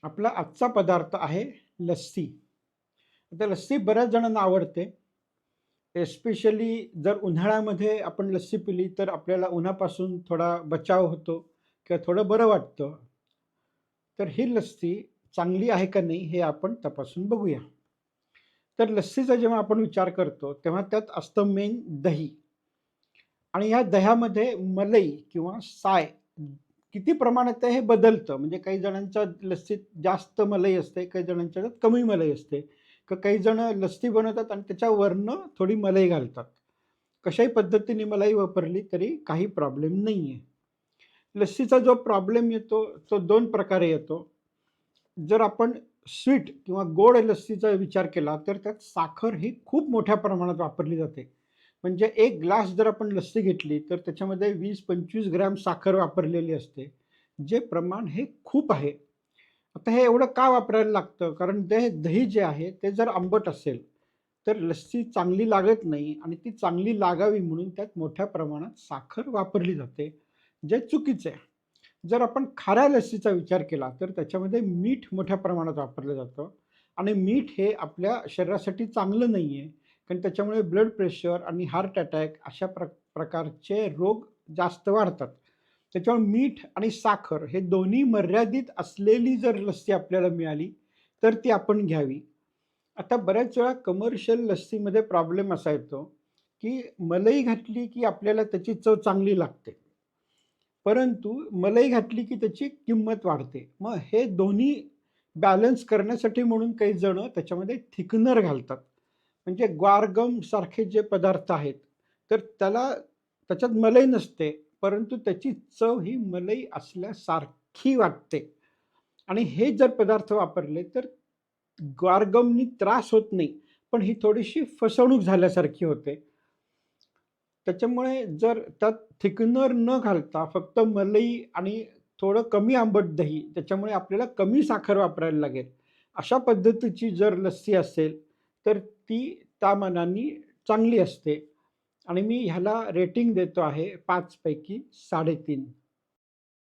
आपला आजचा पदार्थ आहे लस्सी. आता लस्सी बऱ्याच जणांना आवडते. एस्पेशली जर उन्हाळ्यामध्ये आपण लस्सी पिली तर आपल्याला उन्हापासून थोडा बचाव होतो किंवा थोडं बरं वाटतं. तर ही लस्सी चांगली आहे का नाही हे आपण तपासून बघूया. तर लस्सीचा जेव्हा आपण विचार करतो तेव्हा त्यात असतं मेन दही. आणि या दह्यामध्ये मलई किंवा साय किती प्रमाणात आहे हे बदलतं. म्हणजे काही जणांच्या लस्सीत जास्त मलई असते, काही जणांच्यात कमी मलई असते. काही जण लस्सी बनवतात आणि त्याच्यावरनं थोडी मलई घालतात. कशाही पद्धतीने मलाई वापरली तरी काही प्रॉब्लेम नाहीये. लस्सीचा जो प्रॉब्लेम येतो तो 2 प्रकारे येतो. जर आपण स्वीट किंवा गोड लस्सीचा विचार केला, तर त्यात साखर ही खूप मोठ्या प्रमाणात वापरली जाते. म्हणजे 1 ग्लास जर आपण लस्सी घेतली, तर त्याच्यामध्ये 20-25 ग्रॅम साखर वापरलेली असते. जे प्रमाण हे खूप आहे. आता हे एवढं का वापरायला लागतं? कारण ते दही जे आहे, ते जर आंबट असेल, तर लस्सी चांगली लागत नाही आणि ती चांगली लागावी म्हणून त्यात मोठ्या प्रमाणात साखर वापरली जाते, जे चुकीचं आहे. जर आपण खाऱ्या लस्सीचा विचार केला, तर त्याच्यामध्ये मीठ मोठ्या प्रमाणात वापरलं जातं आणि मीठ हे आपल्या शरीरासाठी चांगलं नाही आहे. कारण त्याच्यामुळे ब्लड प्रेशर आणि हार्ट अटॅक अशा प्रकारचे रोग जास्त वाढतात. त्याच्यामुळे मीठ आणि साखर हे दोन्ही मर्यादित असलेली जर लस्सी आपल्याला मिळाली, तर ती आपण घ्यावी. आता बऱ्याच वेळा कमर्शियल लस्सीमध्ये प्रॉब्लेम असा येतो, की मलाई घातली की आपल्याला त्याची चव चांगली लागते. परंतु मलाई घातली की त्याची किंमत वाढते. मग हे दोन्ही बॅलन्स करण्यासाठी म्हणून काही जणं त्याच्यामध्ये थिकनर घालतात. म्हणजे ग्वार सारखे जे पदार्थ आहेत, तर त्याच्यात मलाई नसते, परंतु त्याची चव ही मलाई असल्यासारखी वाटते. आणि हे जर पदार्थ वापरले तर ग्वारगमनी त्रास होत नाही, पण ही थोडीशी फसवणूक झाल्यासारखी होते. त्याच्यामुळे जर त्यात थिकनर न घालता फक्त मलाई आणि थोडं कमी आंबट दही, त्याच्यामुळे आपल्याला कमी साखर वापरायला लागेल. अशा पद्धतीची जर लस्सी असेल, तर ती त्या मानाने चांगली असते आणि मी ह्याला रेटिंग देतो आहे 5 पैकी 3.5.